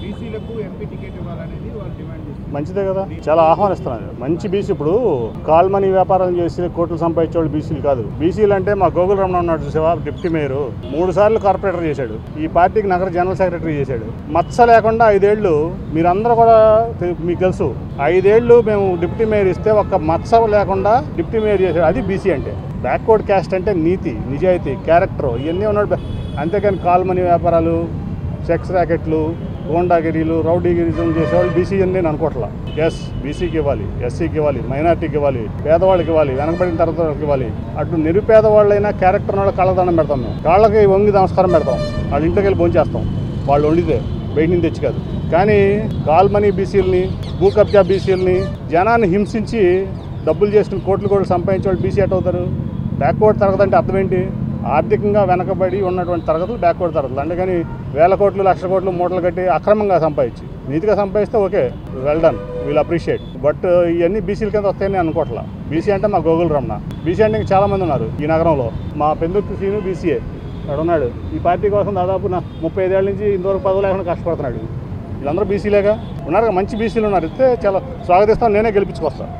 బీసీలకు MP ticket ఇవ్వాలనేది వాళ్ళు డిమాండ్ చేస్తారు. మంచిదే కదా, చాలా ఆహ్వానిస్తున్నాను. మంచి బీసీ ఇప్పుడు కాల్మనీ వ్యాపారాలు చేసి కోట్లు సంపాదించే వాళ్ళు బీసీలు కాదు. బీసీలు అంటే మా గోగుల్ రమణ ఉన్నాడు చూసేవా, డిప్యూటీ మేయర్ 3 సార్లు కార్పొరేటర్ చేశాడు, ఈ పార్టీకి నగర జనరల్ సెక్రటరీ చేశాడు. మచ్చ లేకుండా 5 ఏళ్ళు మీరందరూ కూడా మీకు తెలుసు, 5 ఏళ్ళు మేము డిప్యూటీ మేయర్ ఇస్తే ఒక్క మచ్చ లేకుండా డిప్యూటీ మేయర్ చేశాడు. అది బీసీ అంటే. బ్యాక్వర్డ్ క్యాస్ట్ అంటే నీతి, నిజాయితీ, క్యారెక్టర్ ఇవన్నీ ఉన్నాడు. అంతేకాని కాల్మనీ వ్యాపారాలు, సెక్స్ ర్యాకెట్లు, గోండాగిరీలు, రౌడీగిరిజం చేసేవాళ్ళు బీసీ అని నేను అనుకోవట్లా. ఎస్, బీసీకి ఇవ్వాలి, ఎస్సీకి ఇవ్వాలి, మైనార్టీకి ఇవ్వాలి, పేదవాళ్ళకి ఇవ్వాలి, వెనకబడిన తరగతులకు ఇవ్వాలి. అటు నిరుపేదవాళ్ళైనా క్యారెక్టర్ వాళ్ళ కళ్ళదండం పెడతాం, మేము కాళ్ళకి వంగి నమస్కారం పెడతాం, వాళ్ళ ఇంటికి వెళ్ళి భోంచేస్తాం, వాళ్ళు వండితే బయట నుంచి తెచ్చి కాదు. కానీ కాల్మనీ బీసీలని, భూ కబ్జా బీసీలని, జనాన్ని హింసించి డబ్బులు చేసుకుని కోట్లు సంపాదించే వాళ్ళు బీసీ ఎట్ అవుతారు? బ్యాక్వర్డ్ తరగతి అంటే అర్థం ఏంటి? ఆర్థికంగా వెనకబడి ఉన్నటువంటి తరగతులు బ్యాక్వర్డ్ తరగతులు. అందుకని 1000 కోట్లు 1,00,000 కోట్లు మూటలు కట్టి అక్రమంగా సంపాదించి నీతిగా సంపాదిస్తే okay, well done, we'll appreciate. But ఇవన్నీ బీసీల కింద వస్తాయని అనుకోవట్లా. బీసీ అంటే మా గోగుల్ రమణ. బీసీ అంటే చాలామంది ఉన్నారు ఈ నగరంలో. మా పెందుర్తి సీను బీసీఏ అక్కడ ఉన్నాడు. ఈ పార్టీ కోసం దాదాపు 35 ఏళ్ళ నుంచి ఇంతవరకు పదవి లేకుండా కష్టపడుతున్నాడు. వీళ్ళందరూ బీసీలేగా ఉన్నారు, మంచి బీసీలు ఉన్నారు. ఇస్తే చాలా స్వాగతిస్తాను, నేనే గెలిపించుకొస్తాను.